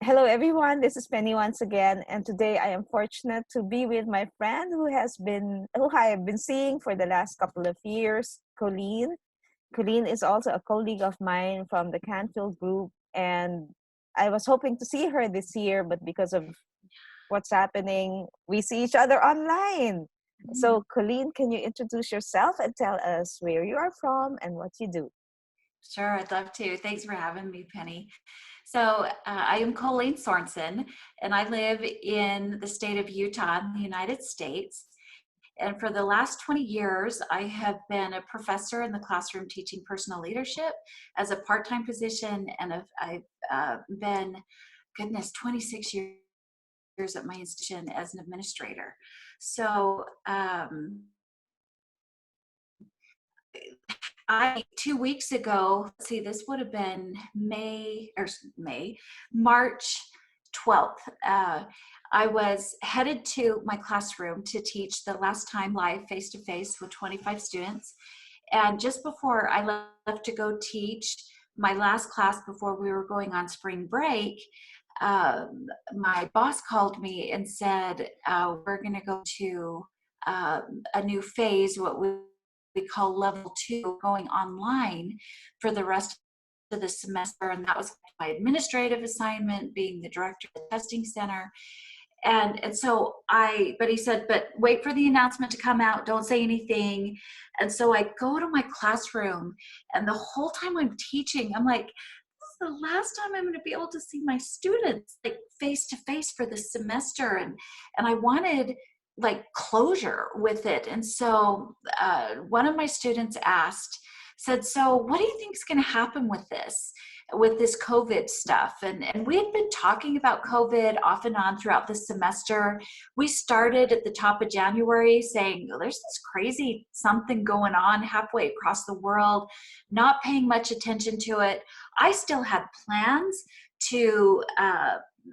Hello, everyone. This is Penny once again, and today I am fortunate to be with my friend who I have been seeing for the last couple of years, Colleen. Colleen is also a colleague of mine from the Canfield group, and I was hoping to see her this year, but because of what's happening, we see each other online. Mm, So, Colleen, can you introduce yourself and tell us where you are from and what you do? Sure, I'd love to. Thanks for having me, Penny. So, I am Colleen Sorensen, and I live in the state of Utah in the United States. And for the last 20 years, I have been a professor in the classroom teaching personal leadership as a part-time position, and I've been, goodness, 26 years at my institution as an administrator. So, I 2 weeks ago, let's see, this would have been March 12th. I was headed to my classroom to teach the last time live face to face with 25 students. And just before I left to go teach my last class before we were going on spring break, my boss called me and said, we're going to go to a new phase, what we call level 2, going online for the rest of the semester. And that was my administrative assignment, being the director of the testing center. And so but he said, but wait for the announcement to come out, don't say anything. And so I go to my classroom, and the whole time I'm teaching, I'm like, the last time I'm going to be able to see my students like face to face for the semester, and I wanted like closure with it. And so one of my students said, so what do you think is going to happen with this COVID stuff? And we had been talking about COVID off and on throughout the semester. We started at the top of January saying, there's this crazy something going on halfway across the world, not paying much attention to it. I still had plans to,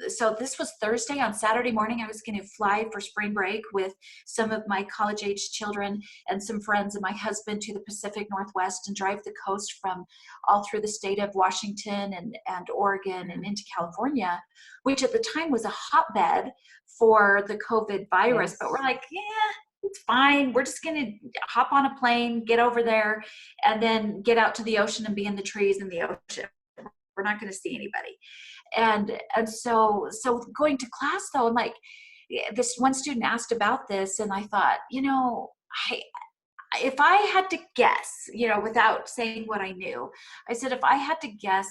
so this was Thursday. On Saturday morning, I was going to fly for spring break with some of my college-age children and some friends and my husband to the Pacific Northwest and drive the coast from all through the state of Washington and Oregon and into California, which at the time was a hotbed for the COVID virus. But we're Yes. like, yeah, it's fine. We're just going to hop on a plane, get over there, and then get out to the ocean and be in the trees in the ocean. We're not going to see anybody. And so going to class though, I'm like, this one student asked about this, and I thought, I if I had to guess, without saying what I knew, I said, if I had to guess,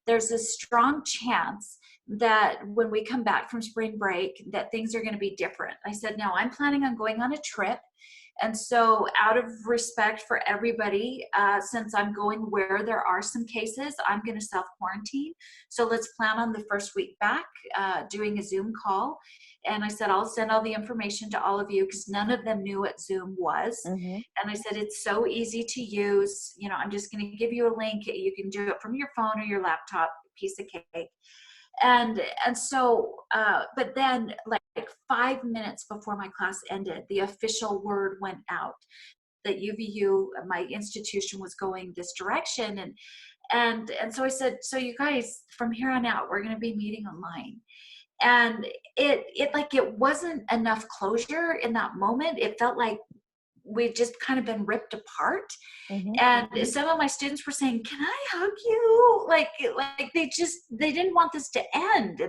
there's a strong chance that when we come back from spring break, that things are going to be different. I said, no, I'm planning on going on a trip. And so out of respect for everybody, since I'm going where there are some cases, I'm going to self-quarantine. So let's plan on the first week back, doing a Zoom call. And I said, I'll send all the information to all of you because none of them knew what Zoom was. Mm-hmm. And I said, it's so easy to use. I'm just going to give you a link. You can do it from your phone or your laptop, piece of cake. And so, but then like 5 minutes before my class ended, the official word went out that UVU, my institution, was going this direction. And so I said, so you guys, from here on out, we're going to be meeting online. And it wasn't enough closure in that moment. It felt like we'd just kind of been ripped apart. Mm-hmm. And some of my students were saying, can I hug you? Like they didn't want this to end.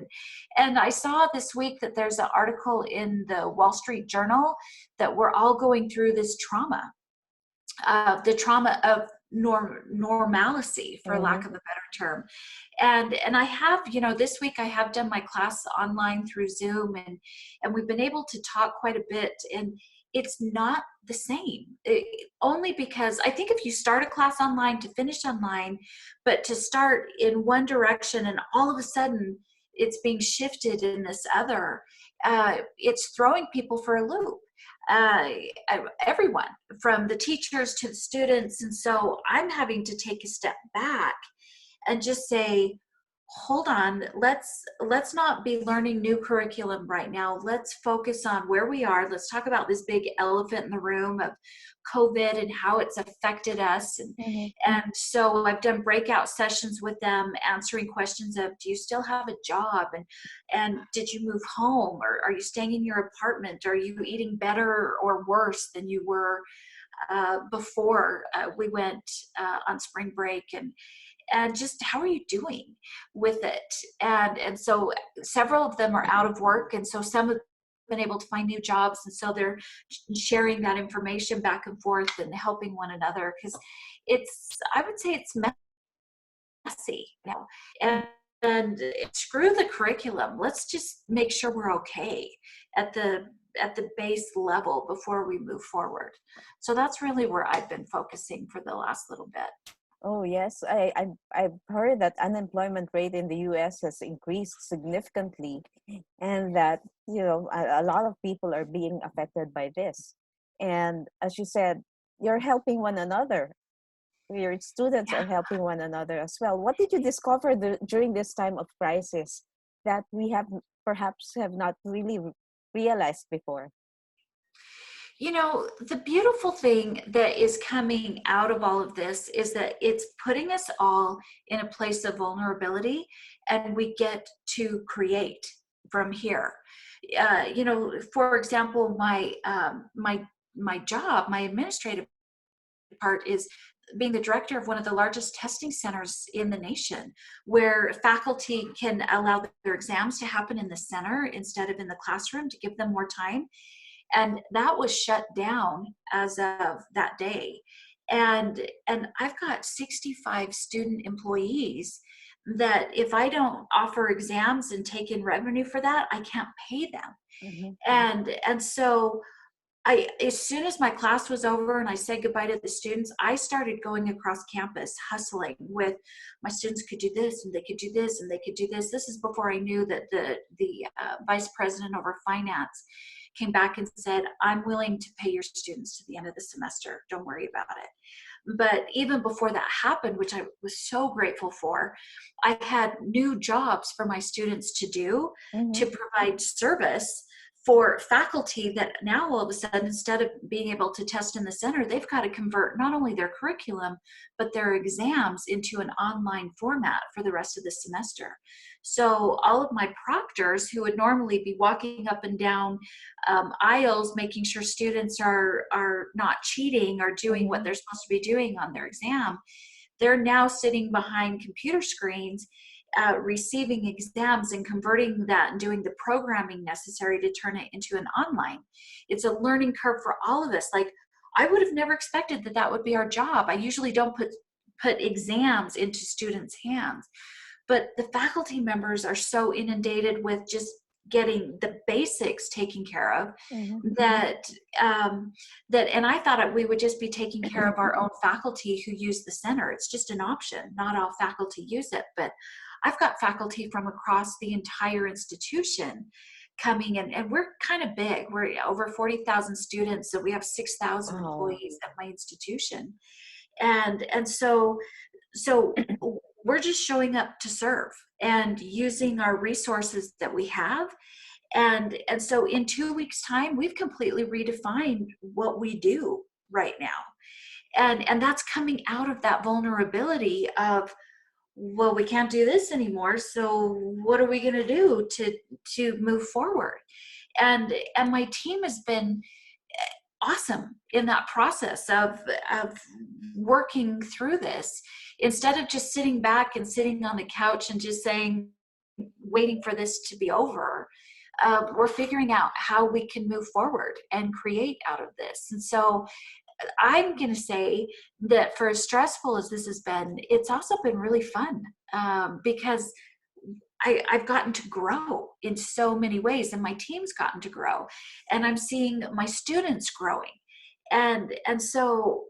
And I saw this week that there's an article in the Wall Street Journal that we're all going through this trauma, the trauma of normalcy, for Mm-hmm. lack of a better term. And I have, this week I have done my class online through Zoom, and we've been able to talk quite a bit. And it's not the same, only because I think if you start a class online to finish online, but to start in one direction and all of a sudden it's being shifted in this other, it's throwing people for a loop. uh, Everyone, from the teachers to the students. And so I'm having to take a step back and just say, hold on, let's not be learning new curriculum right now. Let's focus on where we are. Let's talk about this big elephant in the room of COVID and how it's affected us. Mm-hmm. And so I've done breakout sessions with them, answering questions of, do you still have a job, and did you move home, or are you staying in your apartment, are you eating better or worse than you were before we went on spring break, and just how are you doing with it. And so several of them are out of work, and so some have been able to find new jobs, and so they're sharing that information back and forth and helping one another, because I would say it's messy now. And screw the curriculum, let's just make sure we're okay at the base level before we move forward. So that's really where I've been focusing for the last little bit. Oh yes, I've heard that unemployment rate in the U.S. has increased significantly, and that a lot of people are being affected by this. And as you said, you're helping one another. Your students are Yeah. helping one another as well. What did you discover during this time of crisis that we have perhaps have not really realized before? The beautiful thing that is coming out of all of this is that it's putting us all in a place of vulnerability, and we get to create from here. For example, my job, my administrative part is being the director of one of the largest testing centers in the nation, where faculty can allow their exams to happen in the center instead of in the classroom to give them more time. And that was shut down as of that day. And I've got 65 student employees that if I don't offer exams and take in revenue for that, I can't pay them. Mm-hmm. And so as soon as my class was over and I said goodbye to the students, I started going across campus hustling with my students. Could do this, and they could do this, and they could do this. This is before I knew that the vice president over finance came back and said, I'm willing to pay your students to the end of the semester. Don't worry about it. But even before that happened, which I was so grateful for, I had new jobs for my students to do, Mm-hmm. to provide service for faculty that now all of a sudden, instead of being able to test in the center, they've got to convert not only their curriculum, but their exams into an online format for the rest of the semester. So all of my proctors, who would normally be walking up and down aisles, making sure students are not cheating or doing what Mm-hmm. they're supposed to be doing on their exam, they're now sitting behind computer screens, receiving exams and converting that and doing the programming necessary to turn it into an online. It's a learning curve for all of us. Like, I would have never expected that would be our job. I usually don't put exams into students' hands, but the faculty members are so inundated with just getting the basics taken care of, Mm-hmm. that and I thought we would just be taking care of our own faculty who use the center. It's just an option. Not all faculty use it, but I've got faculty from across the entire institution coming in, and we're kind of big. We're over 40,000 students, so we have 6,000 Wow. employees at my institution. And so we're just showing up to serve and using our resources that we have. And so in 2 weeks time, we've completely redefined what we do right now. And that's coming out of that vulnerability of, well, we can't do this anymore, so what are we going to do to move forward? And my team has been awesome in that process of working through this, instead of just sitting back and sitting on the couch and just saying, waiting for this to be over. We're figuring out how we can move forward and create out of this. And so I'm going to say that for as stressful as this has been, it's also been really fun, because I've gotten to grow in so many ways, and my team's gotten to grow, and I'm seeing my students growing. And so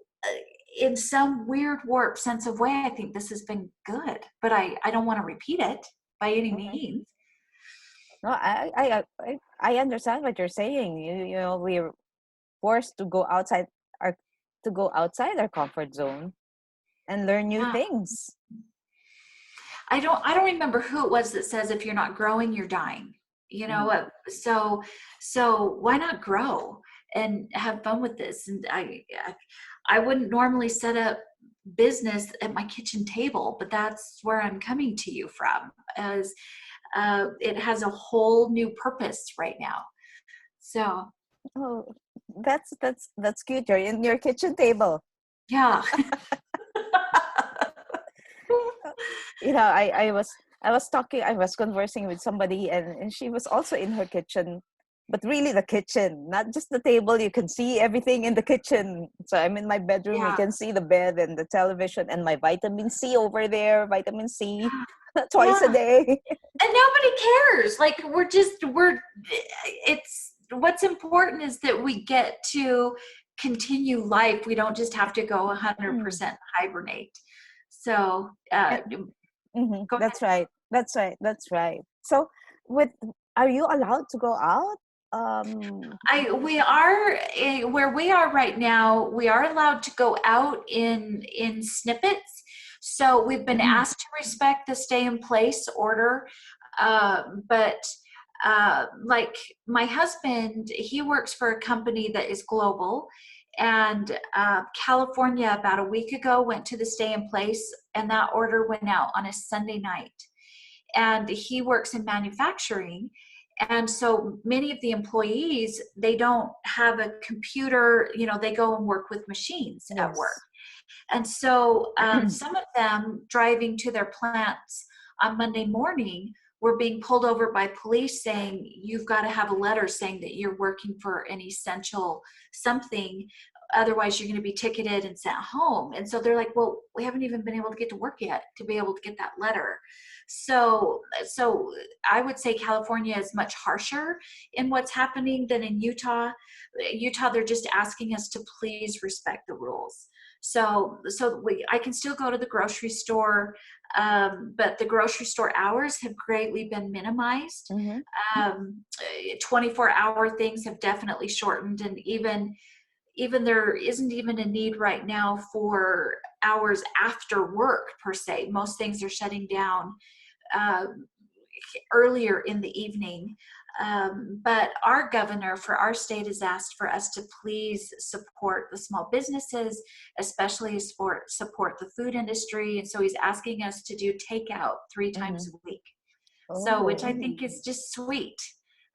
in some weird warped sense of way, I think this has been good, but I don't want to repeat it by any Mm-hmm. means. No, I understand what you're saying. We're forced to go our our comfort zone and learn new Yeah. things. I don't remember who it was that says if you're not growing, you're dying. You know, so why not grow and have fun with this? And I wouldn't normally set up business at my kitchen table, but that's where I'm coming to you from, as it has a whole new purpose right now. So Oh, that's cute. You're in your kitchen table. yeah. I was conversing with somebody, and she was also in her kitchen, but really the kitchen, not just the table. You can see everything in the kitchen. So I'm in my bedroom. You Yeah. can see the bed and the television and my vitamin C over there. Vitamin C twice a Yeah. day. And nobody cares. Like it's what's important is that we get to continue life. We don't just have to go Mm. 100% hibernate. So And, go ahead. that's right. That's right. That's right. So, with are you allowed to go out? Um. We are where we are right now. We are allowed to go out in snippets. So we've been asked to respect the stay in place order, but like my husband, he works for a company that is global, and California about a week ago went to the stay in place, and that order went out on a Sunday night. And he works in manufacturing, and so many of the employees, they don't have a computer, you know, they go and work with machines at work. Yes. And so some of them driving to their plants on Monday morning were being pulled over by police saying, you've got to have a letter saying that you're working for an essential something. Otherwise, you're going to be ticketed and sent home. And so they're like, well, we haven't even been able to get to work yet to be able to get that letter. So I would say California is much harsher in what's happening than in Utah. Utah, they're just asking us to please respect the rules. I can still go to the grocery store, but the grocery store hours have greatly been minimized. Mm-hmm. 24-hour things have definitely shortened, and even there isn't even a need right now for hours after work per se. Most things are shutting down uh, earlier in the evening. But our governor for our state has asked for us to please support the small businesses, especially support the food industry. And so he's asking us to do takeout 3 times a week. So, which I Oh. think is just sweet.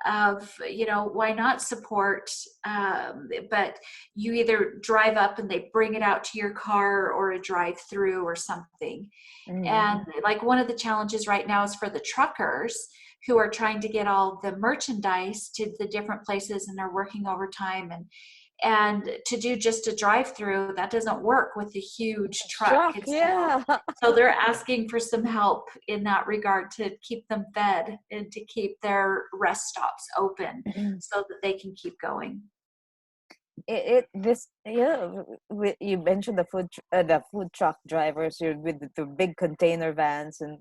Of, you know, why not support? But you either drive up and they bring it out to your car, or a drive-through or something. And like one of the challenges right now is for the truckers who are trying to get all the merchandise to the different places, and they're working overtime, and to do just a drive-through, that doesn't work with a huge truck. Truck, It's, yeah. so they're asking for some help in that regard to keep them fed and to keep their rest stops open so that they can keep going. This, yeah, you mentioned the food truck drivers, with the big container vans, and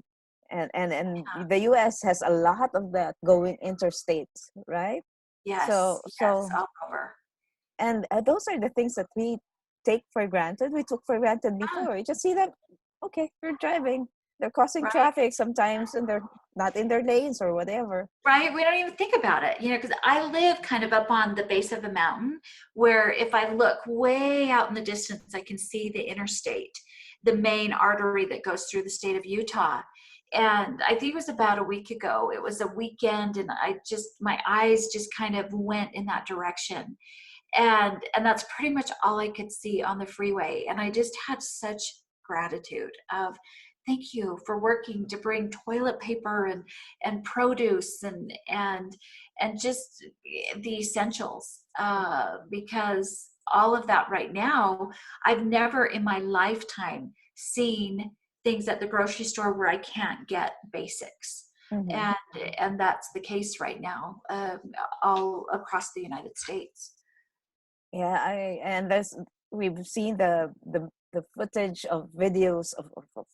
the US has a lot of that going interstate, right? Yes, So yes, so all over. and those are the things that we took for granted Yeah, before. You just see them, okay, you're driving, they're causing right. traffic sometimes, and they're not in their lanes or whatever. Right? We don't even think about it, you know, because I live kind of up on the base of a mountain where if I look way out in the distance, I can see the interstate, the main artery that goes through the state of Utah. And I think it was about a week ago, it was a weekend, and my eyes just kind of went in that direction. And that's pretty much all I could see on the freeway. And I just had such gratitude of, thank you for working to bring toilet paper and produce and just the essentials, because all of that right now, I've never in my lifetime seen things at the grocery store where I can't get basics. Mm-hmm. And that's the case right now, all across the United States. Yeah, and there's we've seen the footage of videos of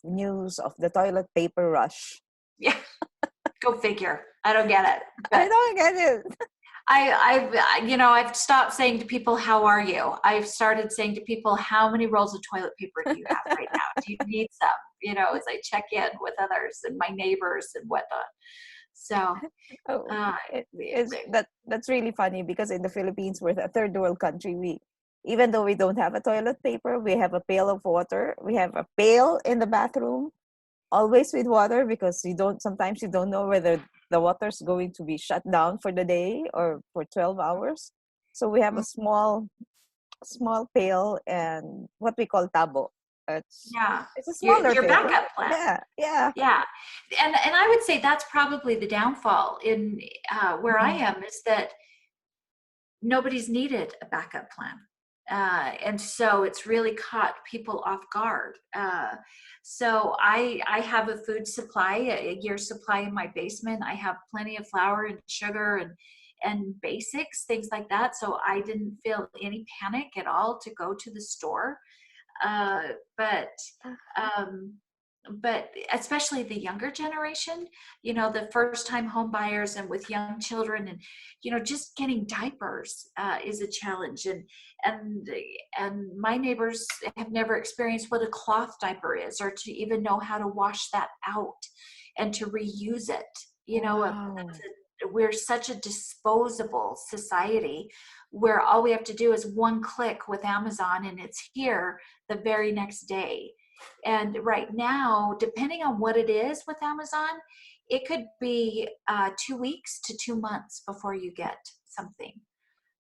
news of the toilet paper rush. Yeah, go figure. I don't get it, I but don't get it. I've stopped saying to people, how are you? I've started saying to people, how many rolls of toilet paper do you have right now? Do you need some? As I check in with others and my neighbors and whatnot. So, Oh, uh, that's really funny because in the Philippines, we're a third world country. Even though we don't have a toilet paper, we have a pail of water. We have a pail in the bathroom, always with water, because sometimes you don't know whether the water's going to be shut down for the day or for 12 hours. So we have a small pail and what we call tabo. It's yeah, it's a smaller your pail. backup plan. Yeah, yeah. Yeah, and I would say that's probably the downfall in where I Mhm. am, is that nobody's needed a backup plan. And so it's really caught people off guard. So I have a food supply, a year's supply in my basement. I have plenty of flour and sugar and basics, things like that. So I didn't feel any panic at all to go to the store. Uh, but um, but especially the younger generation, the first time home buyers and with young children, and just getting diapers is a challenge, and and my neighbors have never experienced what a cloth diaper is, or to even know how to wash that out and to reuse it. Wow. We're such a disposable society where all we have to do is one click with Amazon and it's here the very next day. And right now, depending on what it is with Amazon, it could be 2 weeks to 2 months before you get something.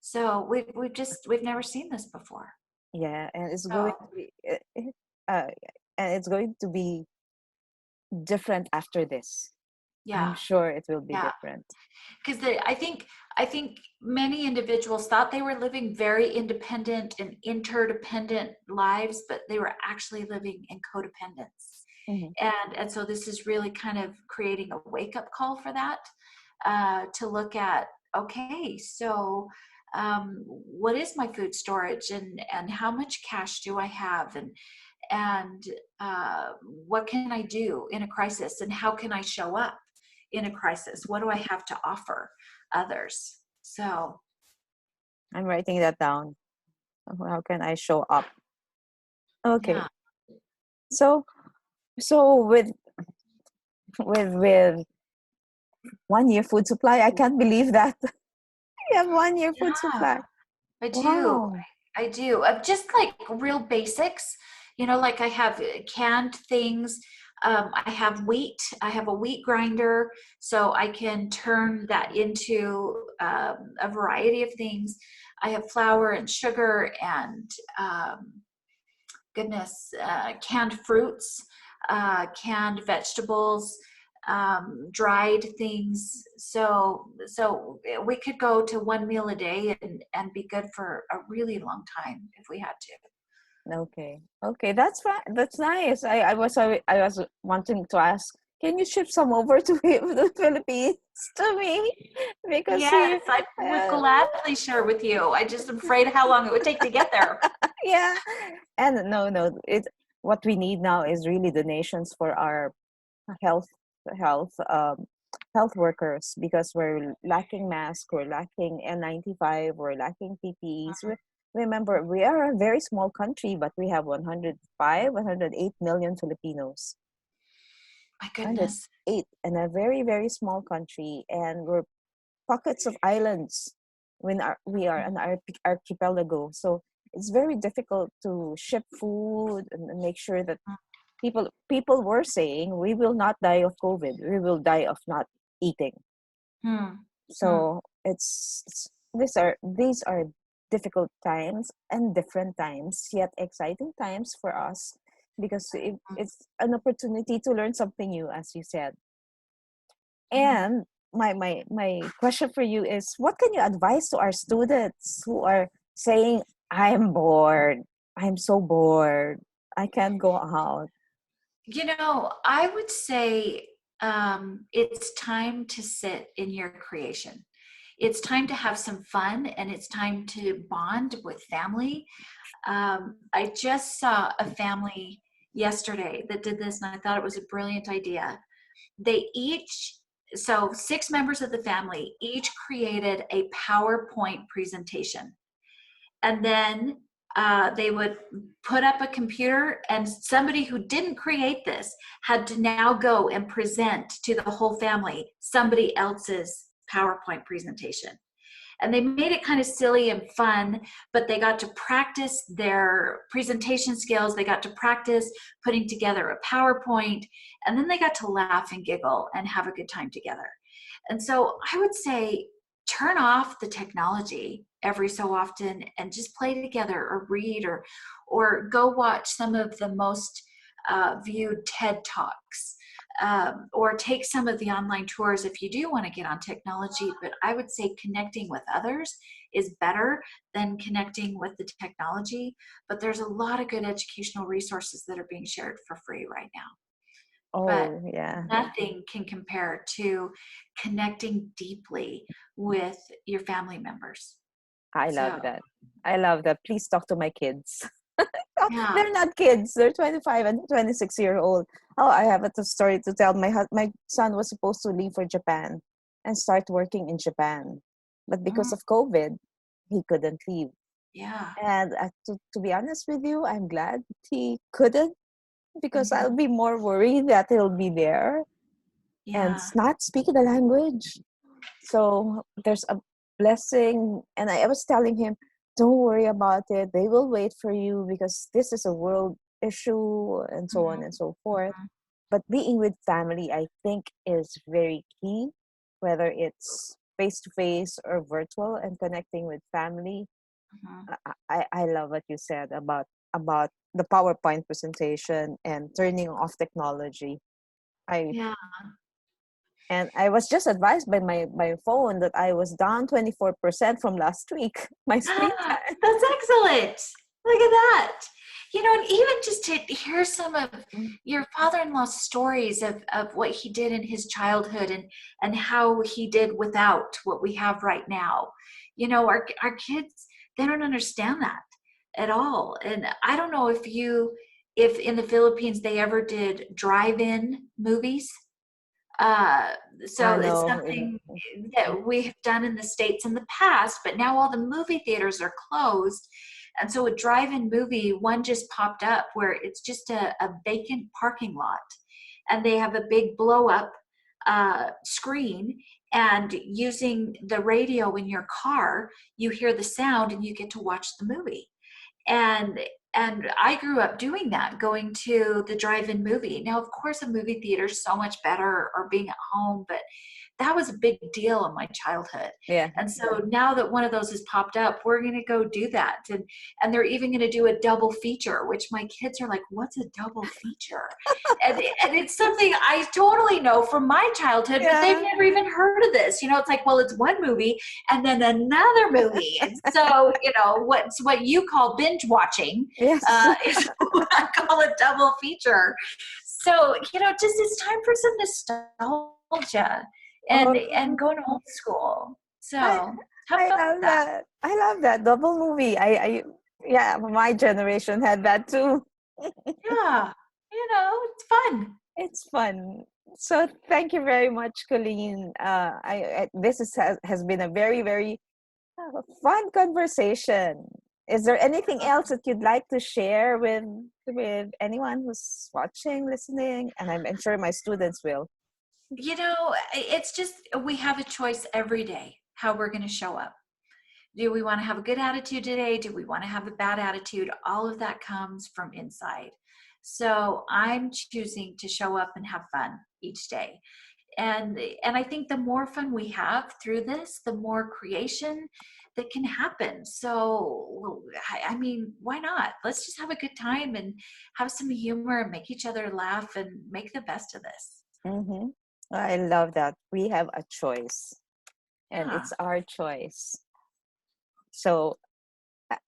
So we've never seen this before. Yeah, So uh, and it's going to be different after this. I'm yeah, sure it will be yeah. different. Because I think many individuals thought they were living very independent and interdependent lives, but they were actually living in codependence. Hmm. And so this is really kind of creating a wake up call for that, to look at, okay, so what is my food storage, and how much cash do I have, and what can I do in a crisis, and how can I show up in a crisis? What do I have to offer others? So I'm writing that down. How can I show up? Okay. yeah, So with 1 year food supply, I can't believe that. We have 1 year food yeah, supply. I do. Wow. I do. Just like real basics, like I have canned things. I have wheat. I have a wheat grinder, so I can turn that into a variety of things. I have flour and sugar and goodness, canned fruits, canned vegetables, dried things. So we could go to one meal a day and be good for a really long time if we had to. Okay. Okay, that's fine. That's nice. I was wanting to ask, can you ship some over to the Philippines to me? Because here, Yes, I would uh, gladly share with you. I just am afraid how long it would take to get there. yeah, and no, what we need now is really donations for our health health um health workers, because we're lacking masks, we're lacking N95, we're lacking PPEs. Remember, we are a very small country, but we have 108 million Filipinos. My 108, goodness. and a very, very small country, and we're pockets of islands when we are an archipelago. So it's very difficult to ship food and make sure that people were saying we will not die of COVID, we will die of not eating. Hmm. Hmm. So these are difficult times and different times, yet exciting times for us, because it's an opportunity to learn something new, as you said. Hmm. And my question for you is, what can you advise to our students who are saying, I'm bored, I'm so bored, I can't go out? I would say it's time to sit in your creation. It's time to have some fun, and it's time to bond with family. I just saw a family yesterday that did this, and I thought it was a brilliant idea. They each So 6 members of the family each created a PowerPoint presentation. And then they would put up a computer, and somebody who didn't create this had to now go and present to the whole family somebody else's PowerPoint presentation. And they made it kind of silly and fun, but they got to practice their presentation skills. They got to practice putting together a PowerPoint, and then they got to laugh and giggle and have a good time together. And so I would say turn off the technology every so often and just play together, or read, or go watch some of the most viewed TED Talks, or take some of the online tours if you do want to get on technology. But I would say connecting with others is better than connecting with the technology. But there's a lot of good educational resources that are being shared for free right now. But Oh, yeah. nothing can compare to connecting deeply with your family members. I love So, that. I love that. Please talk to my kids. Oh, yeah. they're not kids. They're 25 and 26-year old. Oh, I have a story to tell. My son was supposed to leave for Japan and start working in Japan. But because Mm, of COVID, he couldn't leave. yeah. And to be honest with you, I'm glad he couldn't, because Hmm. I'll be more worried that he'll be there and Yeah. not speaking the language. So there's a blessing. And I was telling him, don't worry about it. They will wait for you, because this is a world issue, and so on Hmm. and so forth. Hmm. But being with family, I think, is very key, whether it's face to face or virtual, and connecting with family. Hmm. I love what you said about the PowerPoint presentation and turning off technology. I Yeah. And I was just advised by my phone that I was down 24% from last week, my screen Ah, time. that's excellent. Look at that. And even just to hear some of Mm. your father-in-law's stories of what he did in his childhood, and how he did without what we have right now. Our kids, they don't understand that at all. And I don't know if in the Philippines they ever did drive-in movies. Uh, I so it's know. something that we have done in the States in the past, but now all the movie theaters are closed. And so a drive-in movie, one just popped up where it's just a vacant parking lot. And they have a big blow-up screen, and using the radio in your car, you hear the sound and you get to watch the movie. And I grew up doing that, going to the drive-in movie. Now, of course, a movie theater is so much better, or being at home, but that was a big deal in my childhood. Yeah. And so now that one of those has popped up, we're going to go do that. And they're even going to do a double feature, which my kids are like, what's a double feature? And it's something I totally know from my childhood, but they've Yeah. never even heard of this. It's like, well, it's one movie and then another movie. And so, what you call binge watching Yes. is what I call a double feature. So, just it's time for some nostalgia and Oh, going to old school. So I have I fun with love that. that. I love that double movie. I Yeah, my generation had that too. Yeah, it's fun. It's fun. So thank you very much, Colleen. This has been a very, very fun conversation. Is there anything else that you'd like to share with anyone who's watching, listening? And I'm sure my students will. It's just we have a choice every day how we're going to show up. Do we want to have a good attitude today? Do we want to have a bad attitude? All of that comes from inside. So I'm choosing to show up and have fun each day. And I think the more fun we have through this, the more creation that can happen. So I mean, why not? Let's just have a good time and have some humor and make each other laugh and make the best of this. Mm-hmm. I love that. We have a choice, and Yeah. it's our choice. So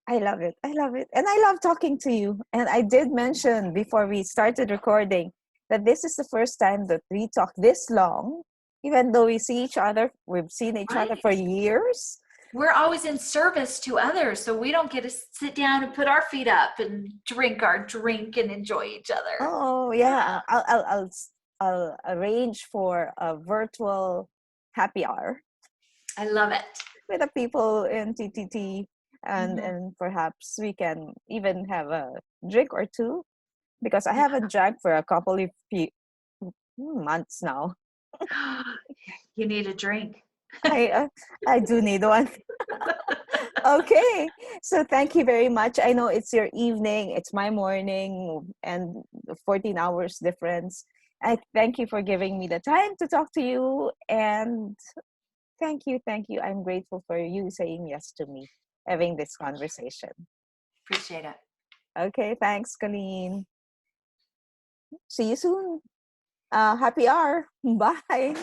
I love it. I love it. And I love talking to you. And I did mention before we started recording that this is the first time that we talk this long, even though we've seen each other for Right. years. We're always in service to others, so we don't get to sit down and put our feet up and drink our drink and enjoy each other. Oh Yeah. yeah, I'll arrange for a virtual happy hour I love it. with the people in TTT, Mhm. and perhaps we can even have a drink or two, because I haven't drank for a couple of months now. You need a drink. I uh, I do need one. Okay, so thank you very much. I know it's your evening, it's my morning, and 14 hours difference. I thank you for giving me the time to talk to you, and thank you. I'm grateful for you saying yes to me, having this conversation. Appreciate it. Okay, thanks, Colleen. See you soon. Happy hour. Bye.